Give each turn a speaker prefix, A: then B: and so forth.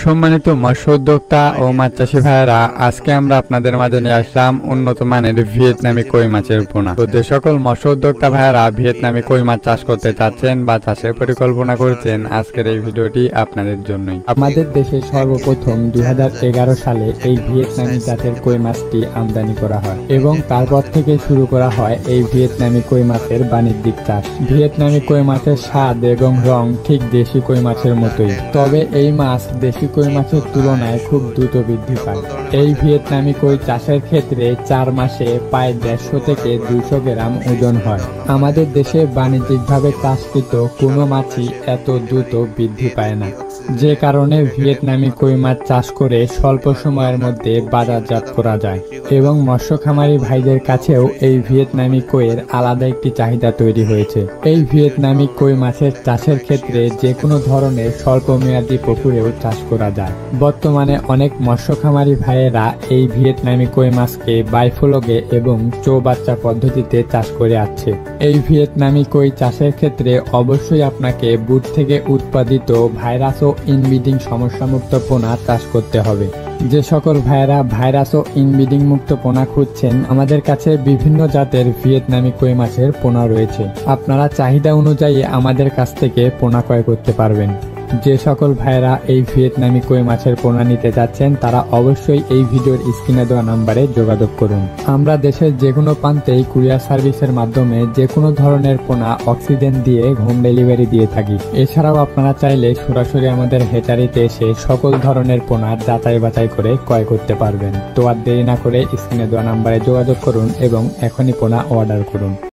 A: সম্মানিত মৎস্য উদ্যোক্তা ও মাছ চাষী ভাইয়েরা, আজকে আমরা আপনাদের মাঝে নিয়ে আসলাম উন্নত মানের ভিয়েতনামি কই মাছের পোনা। তো যে সকল মৎস্য উদ্যোক্তা ভাইয়েরা ভিয়েতনামি কই মাছ চাষ করতে চাচ্ছেন বা চাষের পরিকল্পনা করছেন, আজকের এই ভিডিওটি আপনাদের জন্যই।
B: আমাদের দেশে সর্বপ্রথম 2011 সালে এই ভিয়েতনামি জাতের কই মাছটি আমদানি করা হয় এবং তারপর থেকে শুরু করা হয় এই ভিয়েতনামি কই মাছের বাণিজ্যিক চাষ। ভিয়েতনামি কই মাছের স্বাদ এবং রং ঠিক দেশি কই মাছের মতোই, তবে এই মাছ দেশি কই মাছের তুলনায় খুব দ্রুত বৃদ্ধি পায়। এই ভিয়েতনামি কই চাষের ক্ষেত্রে 4 মাসে প্রায় 150 থেকে 200 গ্রাম ওজন হয়। আমাদের দেশে বাণিজ্যিকভাবে চাষকৃত কোনো মাছই এত দ্রুত বৃদ্ধি পায় না, যে কারণে ভিয়েতনামি কই মাছ চাষ করে স্বল্প সময়ের মধ্যে বাজারজাত করা যায় এবং মৎস্য খামারি ভাইদের কাছেও এই ভিয়েতনামি কইয়ের আলাদা একটি চাহিদা তৈরি হয়েছে। এই ভিয়েতনামি কই মাছের চাষের ক্ষেত্রে যে কোনো ধরনের স্বল্প মেয়াদী পুকুরেও চাষ করা যায়। বর্তমানে অনেক মৎস্য খামারি ভাইয়েরা এই ভিয়েতনামি কই মাছকে বাইফ্লগে এবং চৌবাচ্চা পদ্ধতিতে চাষ করে আসছে। এই ভিয়েতনামি কই চাষের ক্ষেত্রে অবশ্যই আপনাকে বুট থেকে উৎপাদিত ভাইরাস ও ইনব্রিডিং সমস্যামুক্ত পোনা চাষ করতে হবে। যে সকল ভাইয়েরা ভাইরাস ও ইনব্রিডিং মুক্ত পোনা খুঁজছেন, আমাদের কাছে বিভিন্ন জাতের ভিয়েতনামি কই মাছের পোনা রয়েছে। আপনারা চাহিদা অনুযায়ী আমাদের কাছ থেকে পোনা ক্রয় করতে পারবেন। যে সকল ভাইয়েরা এই ভিয়েতনামি কই মাছের পোনা নিতে যাচ্ছেন, তারা অবশ্যই এই ভিডিওর স্ক্রিনে দেওয়া নাম্বারে যোগাযোগ করুন। আমরা দেশের যে কোনো প্রান্তেই কুরিয়ার সার্ভিসের মাধ্যমে যে কোনো ধরনের পোনা অক্সিজেন দিয়ে হোম ডেলিভারি দিয়ে থাকি। এছাড়াও আপনারা চাইলে সরাসরি আমাদের হেচারিতে এসে সকল ধরনের পোনা যাচাই বাছাই করে ক্রয় করতে পারবেন। তো আর দেরি না করে স্ক্রিনে দেওয়া নাম্বারে যোগাযোগ করুন এবং এখনই পোনা অর্ডার করুন।